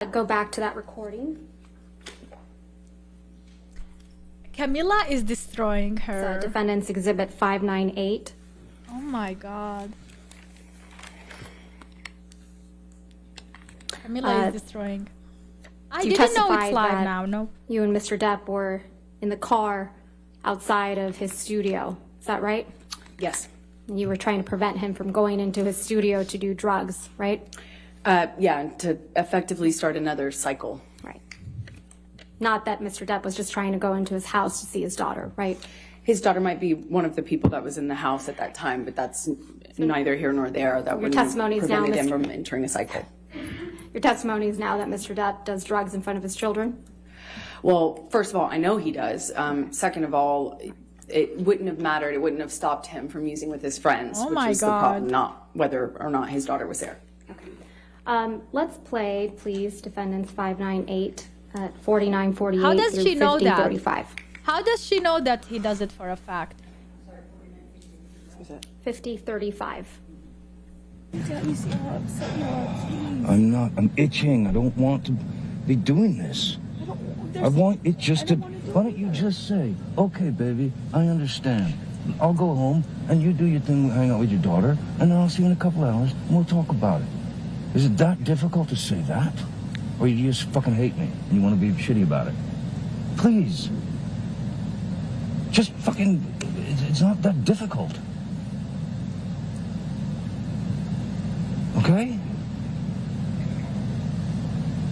Go back to that recording. Camilla is destroying her. So defendant's exhibit 598. Oh my god. Camilla is destroying. I You didn't know it's testified live that now, no. You and Mr. Depp were in the car outside of his studio. Is that right? Yes. And you were trying to prevent him from going into his studio to do drugs, right? Yeah, to effectively start another cycle. Right. Not that Mr. Depp was just trying to go into his house to see his daughter, right? His daughter might be one of the people that was in the house at that time, but that's neither here nor there. That would testimony is now, prevented him Mr. from entering a cycle. Your testimony is now that Mr. Depp does drugs in front of his children? Well, first of all, I know he does. Second of all, it wouldn't have mattered. It wouldn't have stopped him from using with his friends, Oh which my was the God. problem, not whether or not his daughter was there. Let's play, please, defendants 598 at 4948 How does through she know that? 5035. How does she know that he does it for a fact? 5035. I'm itching. I don't want to be doing this. I want it just to. Why don't you just say, okay, baby, I understand. I'll go home and you do your thing, hang out with your daughter, and then I'll see you in a couple hours and we'll talk about it. Is it that difficult to say that? Or you just fucking hate me and you want to be shitty about it? Please. Just fucking, it's not that difficult. Okay?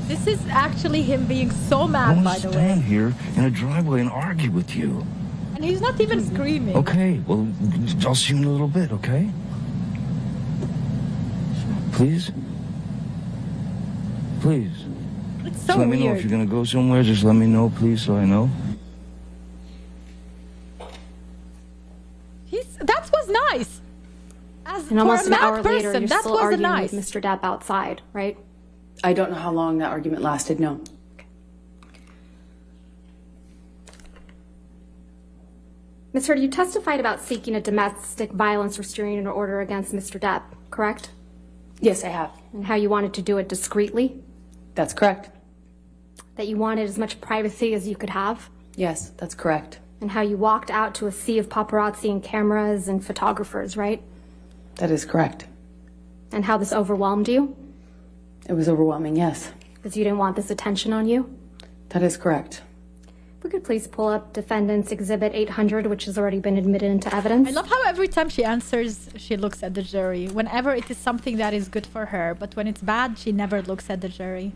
This is actually him being so I mad, want by to the stand way. here in a driveway and argue with you. And he's not even screaming. Okay, well, I'll see you in a little bit, okay? Please? Please. It's Just so let me know if weird. you're gonna go somewhere. Just let me know, please, so I know. That was nice. As And for almost a an mad hour later, person, you're that still was arguing nice. with Mr. Depp outside, right? I don't know how long that argument lasted, no. Ms. Heard, you testified about seeking a domestic violence restraining order against Mr. Depp, correct? Yes, I have. And how you wanted to do it discreetly? That's correct. That you wanted as much privacy as you could have? Yes, that's correct. And how you walked out to a sea of paparazzi and cameras and photographers, right? That is correct. And how this overwhelmed you? It was overwhelming, yes. Because you didn't want this attention on you? That is correct. If we could please pull up Defendant's Exhibit 800, which has already been admitted into evidence. I love how every time she answers, she looks at the jury. Whenever it is something that is good for her, but when it's bad, she never looks at the jury.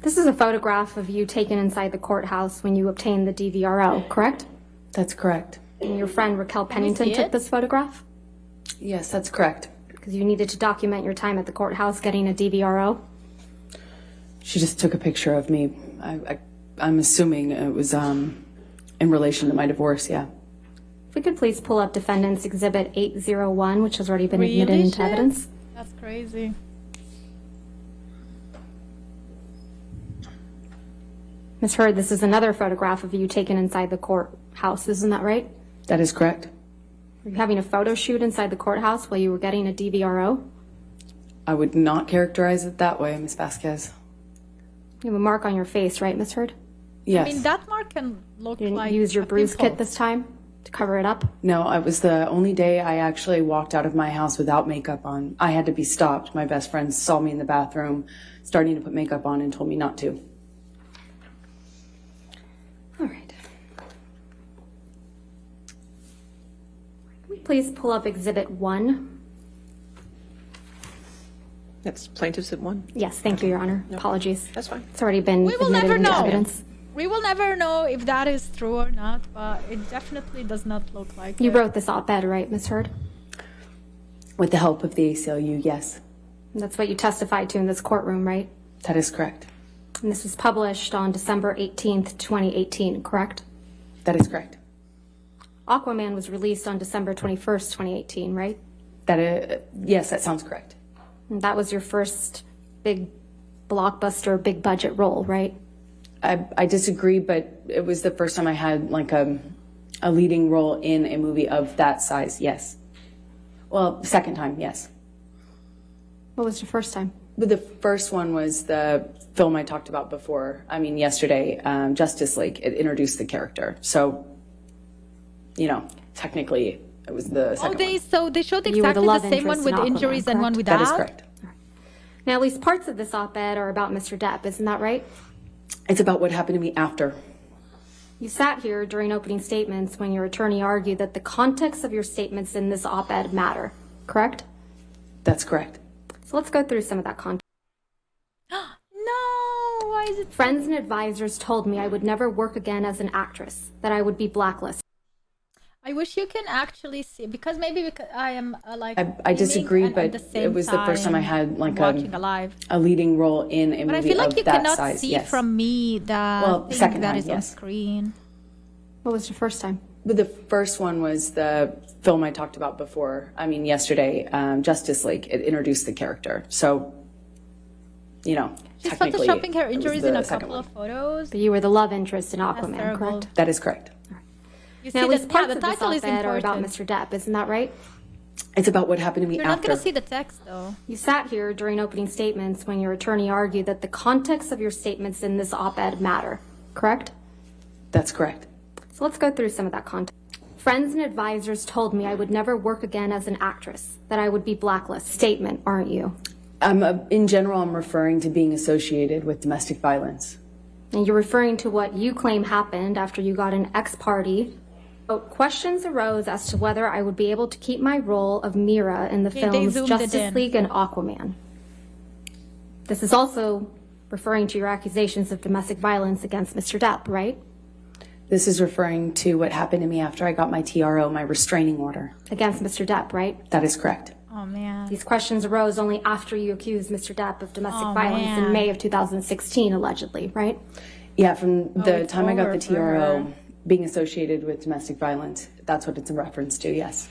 This is a photograph of you taken inside the courthouse when you obtained the DVRO, correct? That's correct. And your friend Raquel Pennington see took it? this photograph? Yes, that's correct. Because you needed to document your time at the courthouse getting a DVRO? She just took a picture of me. I'm assuming it was in relation to my divorce, yeah. If we could please pull up Defendant's Exhibit 801, which has already been admitted Really, into Chef? evidence. That's crazy. Ms. Heard, this is another photograph of you taken inside the courthouse, isn't that right? That is correct. Were you having a photo shoot inside the courthouse while you were getting a DVRO? I would not characterize it that way, Ms. Vasquez. You have a mark on your face, right, Ms. Heard? Yes. I mean, that mark can look You didn't like use your a bruise pimple. kit this time to cover it up? No, it was the only day I actually walked out of my house without makeup on. I had to be stopped. My best friend saw me in the bathroom starting to put makeup on and told me not to. All right. Can we please pull up Exhibit 1? That's plaintiffs at one. Yes, thank you, Your Honor. Apologies. That's fine. It's already been We will admitted never into know. evidence. We will never know if that is true or not, but it definitely does not look like You it. wrote this op-ed, right, Ms. Heard? With the help of the ACLU, yes. That's what you testified to in this courtroom, right? That is correct. And this was published on December 18th, 2018, correct? That is correct. Aquaman was released on December 21st, 2018, right? Yes, that sounds correct. And that was your first big blockbuster, big budget role, right? I disagree, but it was the first time I had like a leading role in a movie of that size, yes. Well, second time, yes. What was your first time? But the first one was the film I talked about before. I mean, yesterday, Justice League. It introduced the character. So, technically, it was the second one. So they showed You were the exactly love the same one interest with in Aquaman, injuries and one correct? without? That is correct. Now, at least parts of this op-ed are about Mr. Depp, isn't that right? It's about what happened to me after. You sat here during opening statements when your attorney argued that the context of your statements in this op-ed matter, correct? That's correct. So let's go through some of that context. No, why is it? Friends and advisors told me I would never work again as an actress, that I would be blacklisted. I wish you can actually see, because I am I disagree, streaming and but at the same it was the first time I had watching live. a leading role in a But I movie feel like of you that cannot size. see Yes. from me the thing second that time, is on yes. screen. What was your first time? But the first one was the film I talked about before. I mean, yesterday, Justice League. It introduced the character. So, She's technically, photoshopping her it was injuries the in a second couple one. of photos. But you were the love interest in Aquaman, terrible. correct? That is correct. You Now, at see least parts the of this title is op-ed are about important. Mr. Depp, isn't that right? It's about what happened to me You're not after. going to see the text, though. You sat here during opening statements when your attorney argued that the context of your statements in this op-ed matter, correct? That's correct. So let's go through some of that context. Friends and advisors told me I would never work again as an actress, that I would be blacklisted. Statement, aren't you? In general, I'm referring to being associated with domestic violence. And you're referring to what you claim happened after you got an ex-party. Questions arose as to whether I would be able to keep my role of Mira in the They films zoomed it Justice in. League and Aquaman. This is also referring to your accusations of domestic violence against Mr. Depp, right? This is referring to what happened to me after I got my TRO, my restraining order. Against Mr. Depp, right? That is correct. Oh, man. These questions arose only after you accused Mr. Depp of domestic Oh, violence man. in May of 2016, allegedly, right? Yeah, from the it's time I got over the for her. TRO, being associated with domestic violence, that's what it's a reference to, yes.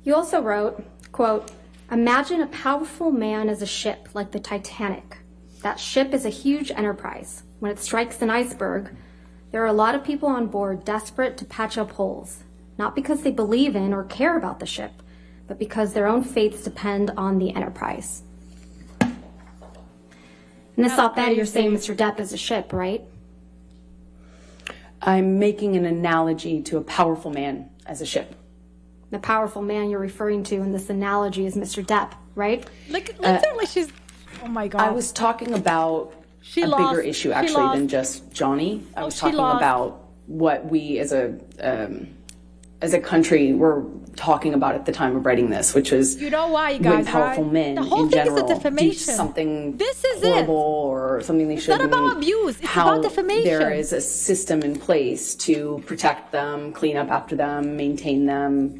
You also wrote, quote, imagine a powerful man as a ship like the Titanic. That ship is a huge enterprise. When it strikes an iceberg, there are a lot of people on board desperate to patch up holes, not because they believe in or care about the ship, but because their own fates depend on the enterprise. In this op-ed, you're saying Mr. Depp is a ship, right? I'm making an analogy to a powerful man as a ship. The powerful man you're referring to in this analogy is Mr. Depp, right? Literally, she's... Oh, my God. I was talking about She a lost- bigger issue, she actually, lost. than just Johnny. I was she talking lost. about what we as a country were talking about at the time of writing this, which is You know why, when guys, powerful right? men The whole in thing is a general do defamation. something This is it. horrible or something they It's shouldn't. not about abuse. It's how about defamation. There is a system in place to protect them, clean up after them, maintain them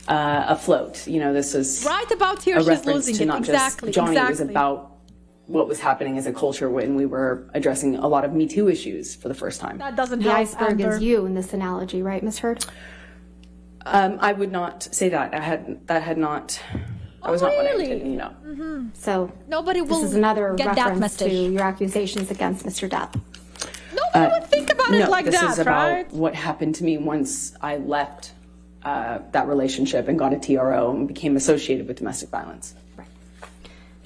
afloat. This is Right about here, a she's reference losing to it. not Exactly, just Johnny. It was exactly. about what was happening as a culture when we were addressing a lot of Me Too issues for the first time. That doesn't The help, iceberg Amber. is you in this analogy, right, Ms. Heard? I would not say that. I was not what I really? intended, no. So Nobody will this is another get that reference to message. your accusations against Mr. Depp. Nobody would think about No, it like this that, is about right? what happened to me once I left that relationship and got a TRO and became associated with domestic violence.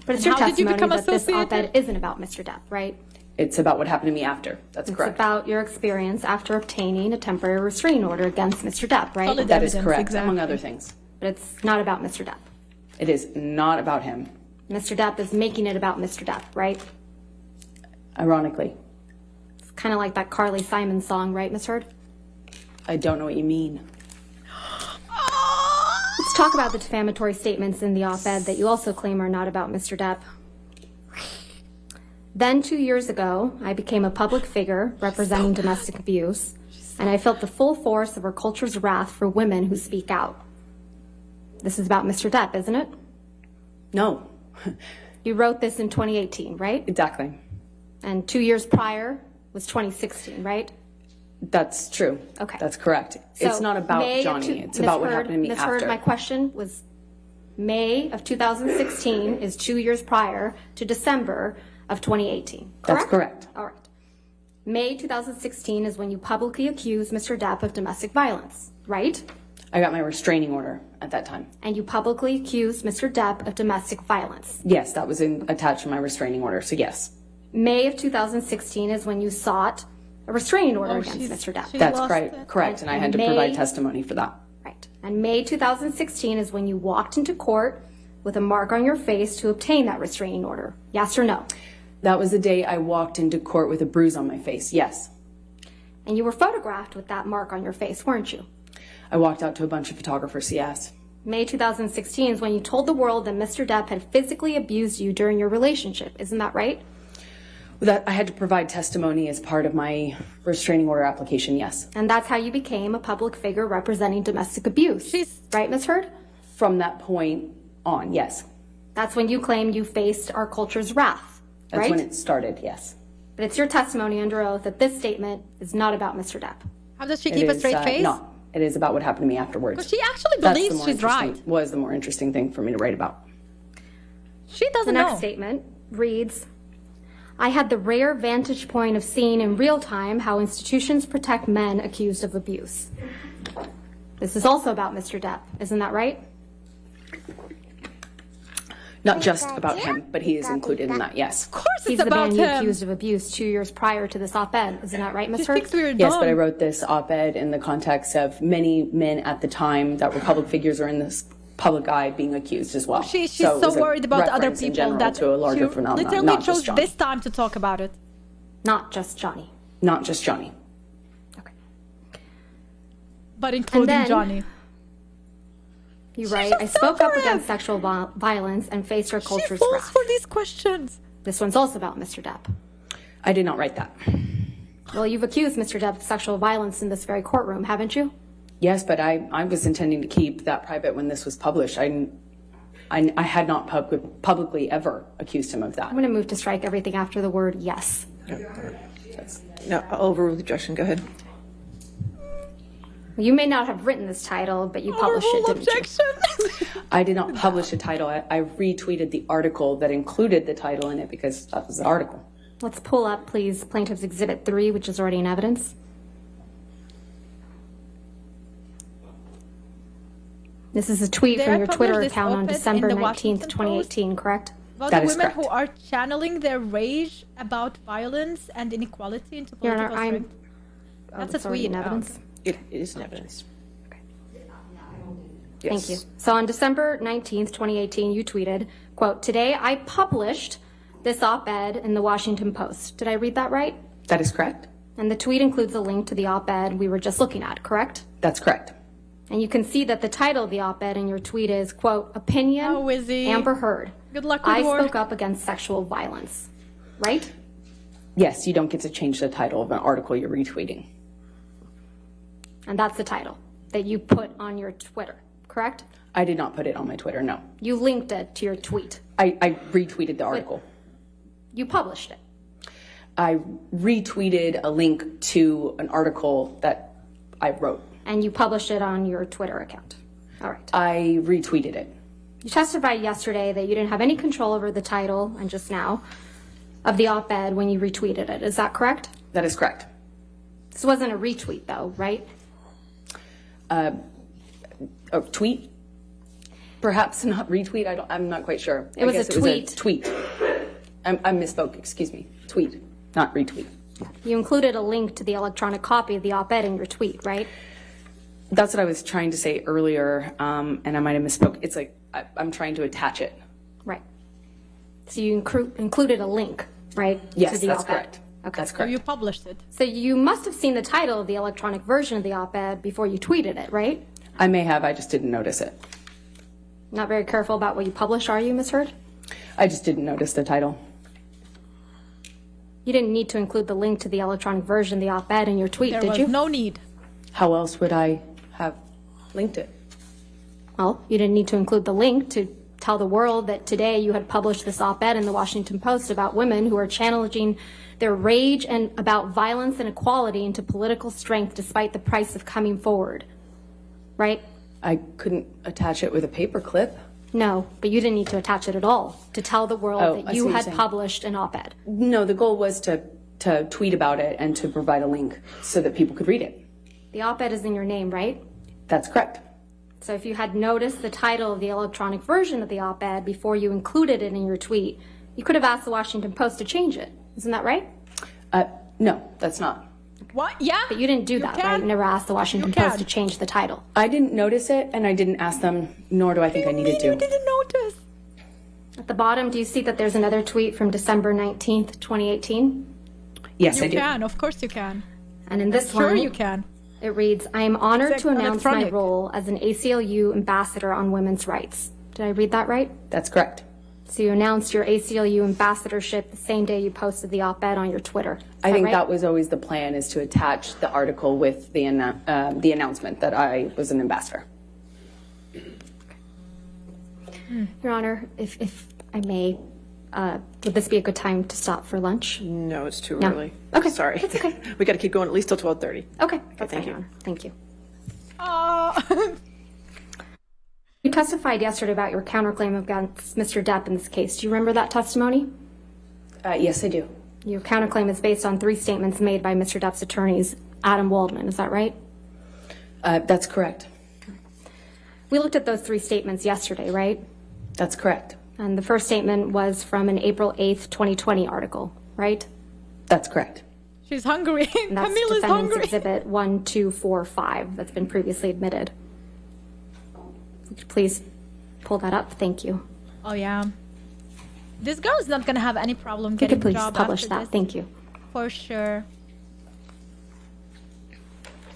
But it's And your how did you testimony become that this associated? op-ed isn't about Mr. Depp, right? It's about what happened to me after. That's It's correct. about your experience after obtaining a temporary restraining order against Mr. Depp, right? Solid That is evidence, correct, exactly. among other things. But it's not about Mr. Depp. It is not about him, Mr. Depp is making it about Mr. Depp, right? ironically. It's kind of like that Carly Simon song, right, Ms. Heard? I don't know what you mean. Let's talk about the defamatory statements in the op-ed that you also claim are not about Mr. Depp. Then 2 years ago, I became a public figure representing domestic abuse, and I felt the full force of our culture's wrath for women who speak out. This is about Mr. Depp, isn't it? No, You wrote this in 2018, right? exactly. And 2 years prior was 2016, right? That's true. Okay. That's correct. So It's not about May of Johnny. two- It's about what Ms. Heard- happened to me Ms. after. Heard, my question was May of 2016 is 2 years prior to December of 2018, correct? That's correct. All right. May 2016 is when you publicly accused Mr. Depp of domestic violence, right? I got my restraining order at that time. And you publicly accused Mr. Depp of domestic violence. Yes, that was attached to my restraining order, so yes. May of 2016 is when you sought a restraining order Oh, against Mr. Depp. That's lost correct, and I had to provide testimony for that. Right. And May 2016 is when you walked into court with a mark on your face to obtain that restraining order. Yes or no? That was the day I walked into court with a bruise on my face, yes. And you were photographed with that mark on your face, weren't you? I walked out to a bunch of photographers, yes. May 2016 is when you told the world that Mr. Depp had physically abused you during your relationship. Isn't that right? That I had to provide testimony as part of my restraining order application, yes. And that's how you became a public figure representing domestic abuse. Right, Ms. Heard? From that point on, yes. That's when you claimed you faced our culture's wrath, That's right? when it started, yes. But it's your testimony under oath that this statement is not about Mr. Depp. How does she It keep a is, straight face? No, it is about what happened to me afterwards. But she actually That's the believes more she's right. Was the more interesting thing for me to write about. She The doesn't next know. statement reads, I had the rare vantage point of seeing in real time how institutions protect men accused of abuse. This is also about Mr. Depp, isn't that right? Not just about him, but he is included in that, yes. Of course He's it's the about man you him. accused of abuse 2 years prior to this op-ed, isn't that right, Ms. She Heard? thinks we're Yes, dumb. but I wrote this op-ed in the context of many men at the time that were public figures or in this public eye being accused as well. She's So it so was a worried about other reference in people general that to a larger she phenomenon, literally not just chose Johnny. this time to talk about it. Not just Johnny. Not just Johnny. Okay. But including then- Johnny. You write, I just spoke fell up for against it. sexual violence and faced our She culture's falls wrath. for these questions. This one's also about Mr. Depp. I did not write that. Well, you've accused Mr. Depp of sexual violence in this very courtroom, haven't you? Yes, but I was intending to keep that private when this was published. I had not publicly ever accused him of that. I'm going to move to strike everything after the word yes. No, I'll overrule the objection. Go ahead. You may not have written this title, but you published it, Overrule didn't you? objection. I did not publish a title. I retweeted the article that included the title in it because that was the article. Let's pull up, please, Plaintiff's Exhibit 3, which is already in evidence. This is a tweet Did from I your publish Twitter this account on op-ed in December the 19th, Washington 2018, correct? About That the is women correct. who are channeling their rage about violence and inequality into Your political Honor, strength. That's a it's already tweet. in Oh, evidence. okay. It is in evidence. Thank you. So on December 19th, 2018, you tweeted, quote, today I published this op-ed in the Washington Post. Did I read that right? That is correct. And the tweet includes a link to the op-ed we were just looking at, correct? That's correct. And you can see that the title of the op-ed in your tweet is, quote, Opinion, Oh, Wizzy. Amber Heard. Good luck with I work. spoke up against sexual violence. Right? Yes, you don't get to change the title of an article you're retweeting. And that's the title that you put on your Twitter, correct? I did not put it on my Twitter, no. You linked it to your tweet. I retweeted the article. You published it. I retweeted a link to an article that I wrote. And you published it on your Twitter account. All right. I retweeted it. You testified yesterday that you didn't have any control over the title, and just now, of the op-ed when you retweeted it. Is that correct? That is correct. This wasn't a retweet, though, right? A tweet? Perhaps not retweet. I'm not quite sure. It was I a guess tweet. It was a tweet. I misspoke. Excuse me. Tweet, not retweet. You included a link to the electronic copy of the op-ed in your tweet, right? That's what I was trying to say earlier, and I might have misspoke. It's like I'm trying to attach it. Right. So you included a link, right? Yes, to the that's op-ed. correct. Okay. That's So correct. you published it. So you must have seen the title of the electronic version of the op-ed before you tweeted it, right? I may have. I just didn't notice it. Not very careful about what you publish, are you, Ms. Heard? I just didn't notice the title. You didn't need to include the link to the electronic version of the op-ed in your tweet, There did was you? no need. How else would I have linked it? Well, you didn't need to include the link to tell the world that today you had published this op-ed in the Washington Post about women who are channeling their rage and about violence and equality into political strength despite the price of coming forward. Right? I couldn't attach it with a paper clip. No, but you didn't need to attach it at all to tell the world Oh, I that see you what you're had saying. published an op-ed. No, the goal was to tweet about it and to provide a link so that people could read it. The op-ed is in your name, right? That's correct. So if you had noticed the title of the electronic version of the op-ed before you included it in your tweet, you could have asked the Washington Post to change it. Isn't that right? No, that's not. What? Yeah. But you didn't do that, right? You never asked the Washington Post to change the title. I didn't notice it, and I didn't ask them, nor do I think I needed to. You didn't notice. At the bottom, do you see that there's another tweet from December 19th, 2018? Yes, I You do. can. Of course you can. And in this Sure one, you can. it reads, I am honored It's to announce my electronic. role as an ACLU ambassador on women's rights. Did I read that right? That's correct. So you announced your ACLU ambassadorship the same day you posted the op-ed on your Twitter. I think right? that was always the plan, is to attach the article with the announcement that I was an ambassador. Your Honor, if I may, would this be a good time to stop for lunch? No, it's too No. early. Okay, Sorry. it's okay. We got to keep going at least till 12:30. Okay, that's thank fine, you. Your Honor. Thank you. Oh. You testified yesterday about your counterclaim against Mr. Depp in this case. Do you remember that testimony? Yes, I do. Your counterclaim is based on 3 statements made by Mr. Depp's attorneys, Adam Waldman. Is that right? That's correct. We looked at those 3 statements yesterday, right? That's correct. And the first statement was from an April 8th, 2020 article, right? That's correct. She's hungry. And that's Camille is Defendant's hungry. Exhibit 1245 that's been previously admitted. Would you please pull that up? Thank you. Oh yeah. This girl is not gonna have any problem You getting could a please job publish after that. this. Thank you. For sure.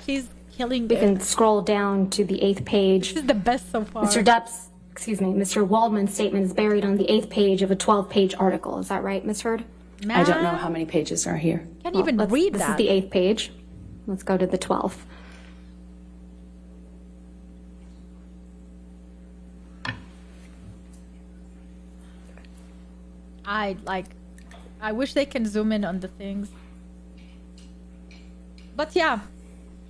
She's killing We it. can scroll down to the 8th page. This is the best so far. Mr. Waldman's statement is buried on the 8th page of a 12-page article. Is that right, Ms. Heard? I don't know how many pages are here. Can't even read This that. is the 8th page. Let's go to the 12th. I wish they can zoom in on the things. But yeah,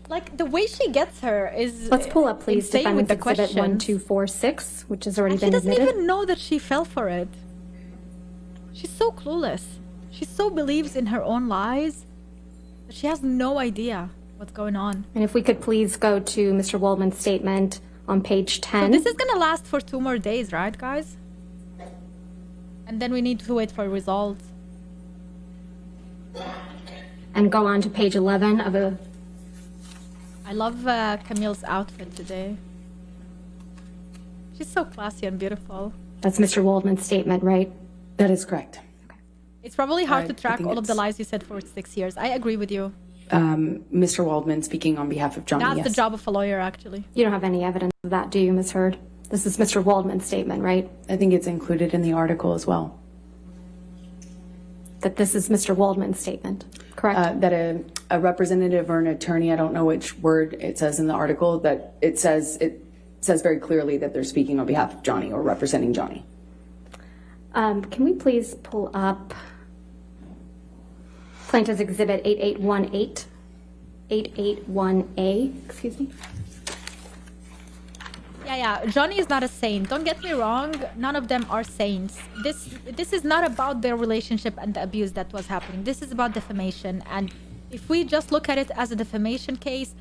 like the way she gets her is. Let's pull up, please, insane with Defendant's the Exhibit questions. 1246, which has already And she been doesn't admitted. even know that she fell for it. She's so clueless. She so believes in her own lies that she has no idea what's going on. And if we could please go to Mr. Waldman's statement on page 10. This is gonna last for 2 more days, right, guys? And then we need to wait for results. And go on to page 11 of a... I love Camille's outfit today. She's so classy and beautiful. That's Mr. Waldman's statement, right? That is correct. It's probably hard to I track think all of the it's- lies you said for 6 years. I agree with you. Mr. Waldman speaking on behalf of Johnny, That's yes. the job of a lawyer, actually. You don't have any evidence of that, do you, Ms. Heard? This is Mr. Waldman's statement, right? I think it's included in the article as well. That this is Mr. Waldman's statement, correct? That a representative or an attorney, I don't know which word it says in the article, that it says very clearly that they're speaking on behalf of Johnny or representing Johnny. Can we please pull up Plaintiff's Exhibit 8818, 881A, excuse me? Yeah. Johnny is not a saint. Don't get me wrong. None of them are saints. This is not about their relationship and the abuse that was happening. This is about defamation. And if we just look at it as a defamation case,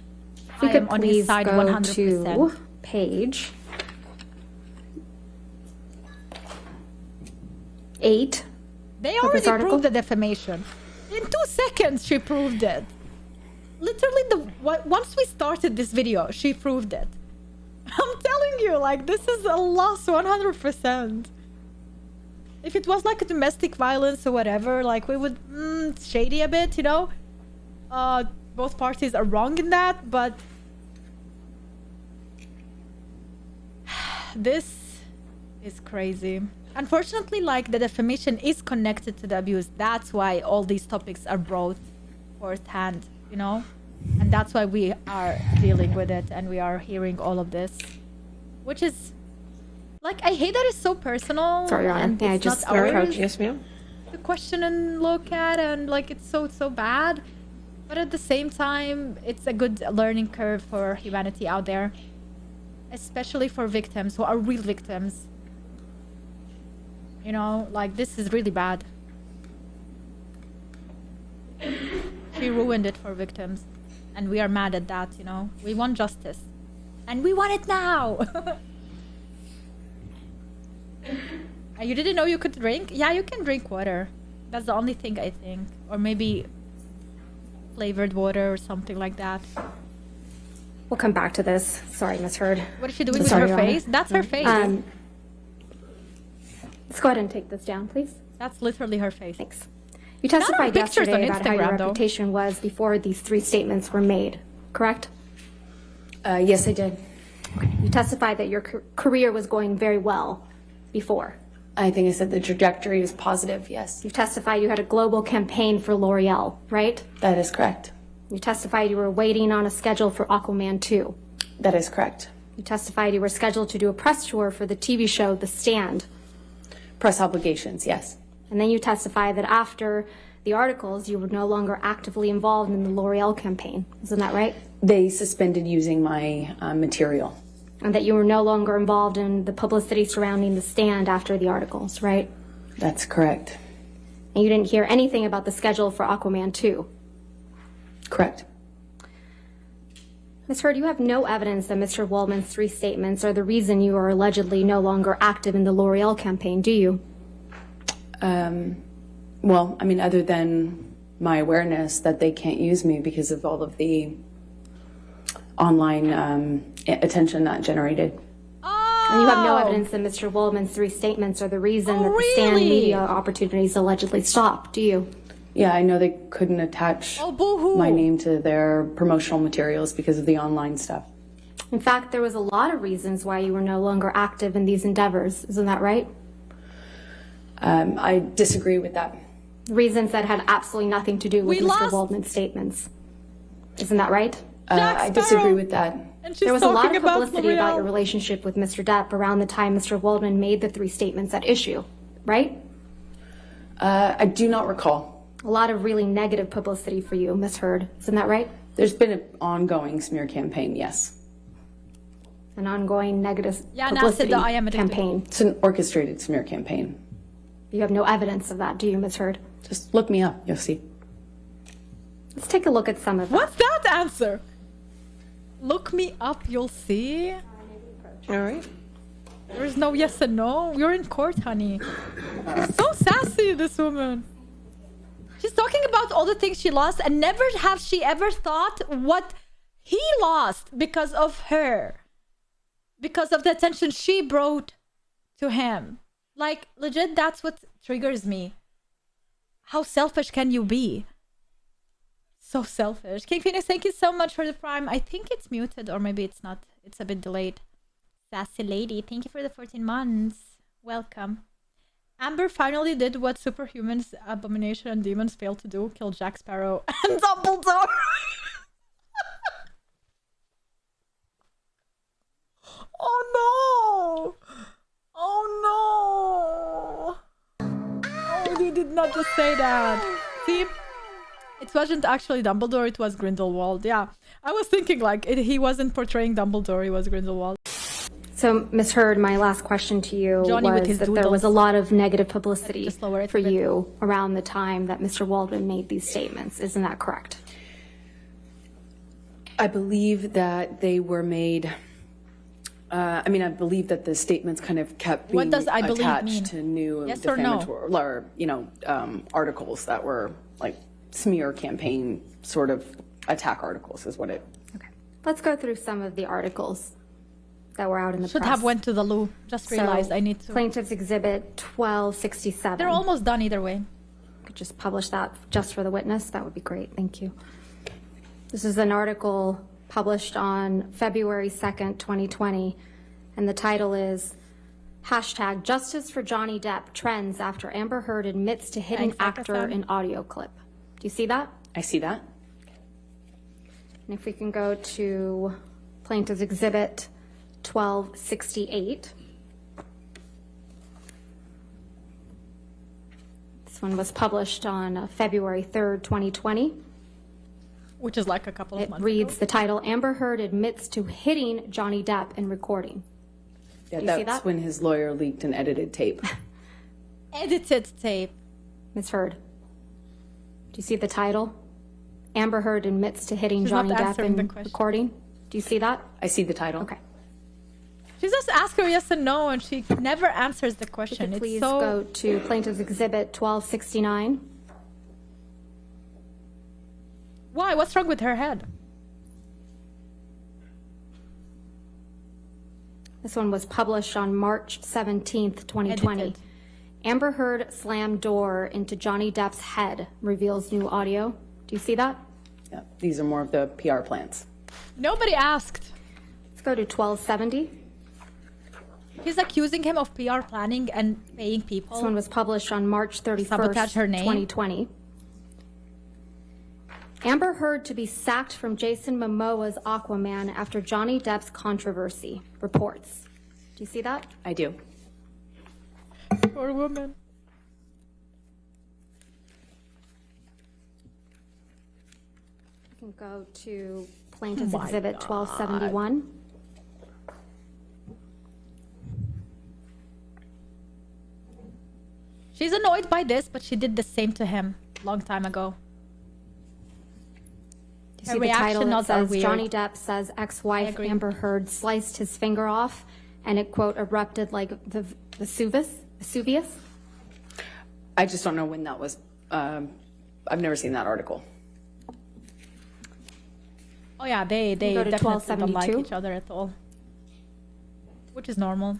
If we I could am on his please side go 100%. to page 8. They of this already article? proved the defamation. In 2 seconds, she proved it. Literally, once we started this video, she proved it. I'm telling you, like, this is a loss 100%. If it was like a domestic violence or whatever, like, we would, shady a bit, you know? Both parties are wrong in that, but this is crazy. Unfortunately, like, the defamation is connected to the abuse. That's why all these topics are brought forth hand, you know? And that's why we are dealing with it and we are hearing all of this. Which is, like, I hate that it's so personal. Sorry, Your Honor. And May I it's just not ours approach? Yes, ma'am. to question and look at, and like it's so bad. But at the same time, it's a good learning curve for humanity out there. Especially for victims who are real victims. You know, like, this is really bad. She ruined it for victims. And we are mad at that, you know. We want justice. And we want it now. You didn't know you could drink? Yeah, you can drink water. That's the only thing I think. Or maybe flavored water or something like that. We'll come back to this. Sorry, Ms. Heard. What is she doing with Sorry, her Your Honor. face? That's her face. Let's go ahead and take this down, please. That's literally her face. Thanks. You testified pictures on yesterday about how your Instagram, though. reputation was before these 3 statements were made, correct? Yes, I did. You testified that your career was going very well before. I think I said the trajectory is positive, yes. You testified you had a global campaign for L'Oreal, right? That is correct. You testified you were waiting on a schedule for Aquaman 2. That is correct. You testified you were scheduled to do a press tour for the TV show The Stand. Press obligations, yes. And then you testified that after the articles, you were no longer actively involved in the L'Oreal campaign. Isn't that right? They suspended using my material. And that you were no longer involved in the publicity surrounding The Stand after the articles, right? That's correct. And you didn't hear anything about the schedule for Aquaman 2. Correct. Ms. Heard, you have no evidence that Mr. Waldman's 3 statements are the reason you are allegedly no longer active in the L'Oreal campaign, do you? Well, I mean, other than my awareness that they can't use me because of all of the online attention that generated. And you have no evidence that Mr. Waldman's 3 statements are the reason that the Stand really? media opportunities allegedly stopped, do you? Yeah, I know they couldn't attach boo-hoo. my name to their promotional materials because of the online stuff. In fact, there was a lot of reasons why you were no longer active in these endeavors. Isn't that right? I disagree with that. Reasons that had absolutely nothing to do with We Mr. lost- Waldman's statements. Isn't that right? I disagree with that. And she's There was a lot talking of about publicity about L'Oreal. your relationship with Mr. Depp around the time Mr. Waldman made the 3 statements at issue, right? I do not recall. A lot of really negative publicity for you, Ms. Heard. Isn't that right? There's been an ongoing smear campaign, yes. An ongoing negative Yeah, and I publicity said that I am addicted. campaign. It's an orchestrated smear campaign. You have no evidence of that, do you, Ms. Heard? Just look me up, you'll see. Let's take a look at some of that. What's that answer? Look me up, you'll see. All right. There's no yes and no. You're in court, honey. So sassy, this woman. She's talking about all the things she lost, and never have she ever thought what he lost because of her. Because of the attention she brought to him. Like, legit, that's what triggers me. How selfish can you be? So selfish. King Phoenix, thank you so much for the prime. I think it's muted, or maybe it's not. It's a bit delayed. Sassy lady, thank you for the 14 months. Welcome. Amber finally did what superhumans, Abomination, and demons failed to do. Kill Jack Sparrow and Dumbledore. Oh no! Oh no! Oh, you did not just say that. See? It wasn't actually Dumbledore, it was Grindelwald. Yeah. I was thinking like he wasn't portraying Dumbledore, he was Grindelwald. So, Ms. Heard, my last question to you Johnny with was his that there was a doodles. lot of negative publicity Just lower it for a bit. you around the time that Mr. Waldman made these statements. Isn't that correct? I believe that they were made. I believe that the statements kind of kept being What does I believe attached mean? to new Yes or no? defamatory, or articles that were like smear campaign sort of attack articles, is what it. Okay. Let's go through some of the articles that were out in the Should press. have went to the loo. Just realized I need to. Plaintiff's Exhibit 1267. They're almost done either way. Could just publish that just for the witness. That would be great. Thank you. This is an article published on February 2nd, 2020, and the title is hashtag Justice for Johnny Depp trends after Amber Heard admits to hitting Thanks, actor Agatha. in audio clip. Do you see that? I see that. And if we can go to Plaintiff's Exhibit 1268. This one was published on February 3rd, 2020. Which is like a couple of It months reads ago. the title, Amber Heard admits to hitting Johnny Depp in recording. Yeah, Do you see that's that? when his lawyer leaked an edited tape. Edited tape. Ms. Heard, do you see the title? Amber Heard admits to hitting She's Johnny not Depp answering the in question. recording. Do you see that? I see the title. Okay. She just asks her yes and no, and she never answers the If you question. could please It's so... go to Plaintiff's Exhibit 1269. Why? What's wrong with her head? This one was published on March 17th, 2020. Edited. Amber Heard slammed door into Johnny Depp's head, reveals new audio. Do you see that? Yeah, these are more of the PR plans. Nobody asked. Let's go to 1270. He's accusing him of PR planning and paying This people. one was published on March 31st, Sabotage her name. 2020. Amber Heard to be sacked from Jason Momoa's Aquaman after Johnny Depp's controversy, reports. Do you see that? I do. Poor woman. You can go to Plaintiff's My Exhibit God. 1271. She's annoyed by this, but she did the same to him long time ago. You Her see the title reaction that notes are says weird. Johnny Depp says I ex-wife agree. Amber Heard sliced his finger off, and it quote erupted like the Vesuvius. I just don't know when that was. I've never seen that article. Oh yeah, they go to definitely don't like 1272. each other at all. Which is normal.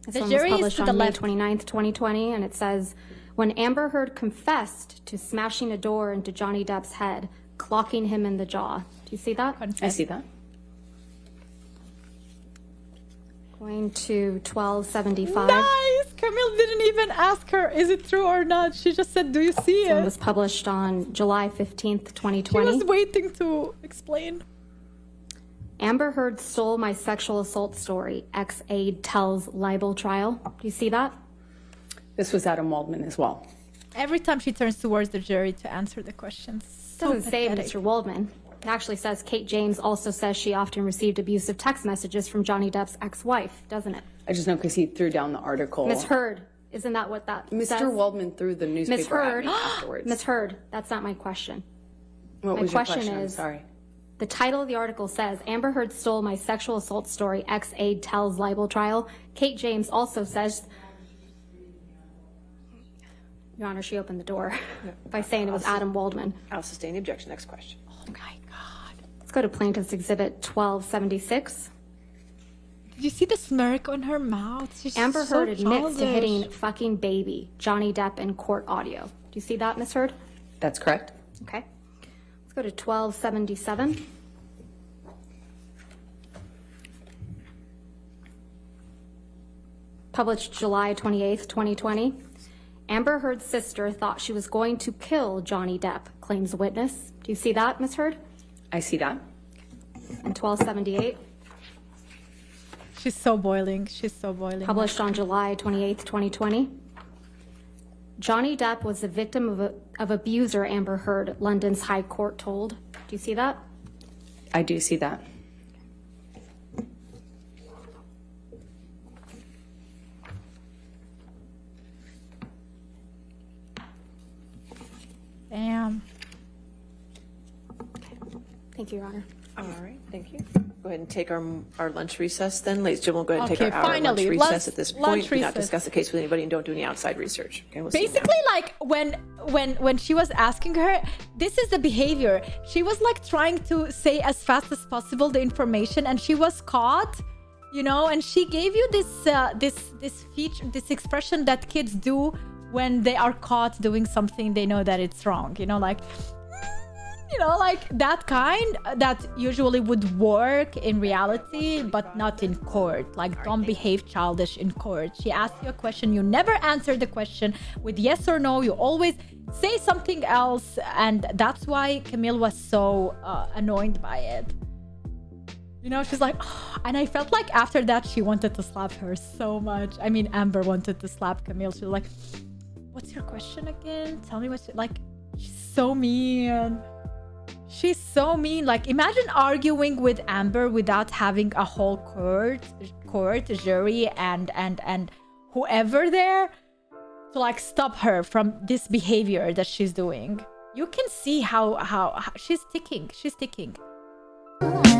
This The one jury is was published to the on May left. 29th, 2020, and it says, when Amber Heard confessed to smashing a door into Johnny Depp's head, clocking him in the jaw. Do you see that? I see that. Going to 1275. Nice! Camille didn't even ask her, is it true or not? She just said, do you see This one it? was published on July 15th, She 2020. was waiting to explain. Amber Heard stole my sexual assault story. Ex-aide tells libel trial. Do you see that? This was Adam Waldman as well. Every time she turns towards the jury to answer the questions. It So doesn't say pathetic. Mr. Waldman. It actually says Kate James also says she often received abusive text messages from Johnny Depp's ex-wife, doesn't it? I just know because he threw down the article. Miss Heard, isn't that what that says? Mr. Waldman threw the Miss newspaper at Heard, me afterwards. Miss Heard, that's not my question. What my was your question question? I'm is- sorry. The title of the article says, Amber Heard stole my sexual assault story, ex-aide tells libel trial. Kate James also says, Your Honor, she opened the door by saying it was Adam Waldman. I'll sustain the objection. Next question. Oh my God. Let's go to Plaintiff's Exhibit 1276. Did you see the smirk on her mouth? She's Amber so Heard admits to childish. hitting fucking baby Johnny Depp in court audio. Do you see that, Miss Heard? That's correct. Okay. Let's go to 1277. Published July 28th, 2020. Amber Heard's sister thought she was going to kill Johnny Depp, claims witness. Do you see that, Miss Heard? I see that. In 1278. She's so boiling. She's so boiling. Published on July 28th, 2020. Johnny Depp was the victim of abuser Amber Heard, London's High Court told. Do you see that? I do see that. Damn. Thank you, Your Honor. All right, thank you. Go ahead and take our lunch recess then. Ladies and gentlemen, we'll go ahead and Okay, take our hour finally, lunch lunch- recess at this lunch point. Do not recess. discuss the case with anybody and don't do any outside research. Okay, we'll see you now. Basically, like when she was asking her, this is the behavior. She was like trying to say as fast as possible the information, and she was caught, you know. And she gave you this feature, this expression that kids do when they are caught doing something they know that it's wrong. You know, like that kind that usually would work in reality, but not in court. Like, don't behave childish in court. She asked you a question, you never answer the question with yes or no. You always say something else, and that's why Camille was so annoyed by it. You know, she's like, oh, and I felt like after that she wanted to slap her so much. I mean, Amber wanted to slap Camille. She was like, what's your question again? Tell me what's like. She's so mean. She's so mean. Like, imagine arguing with Amber without having a whole court, jury, and whoever there to like stop her from this behavior that she's doing. You can see how she's ticking. She's ticking. Oh.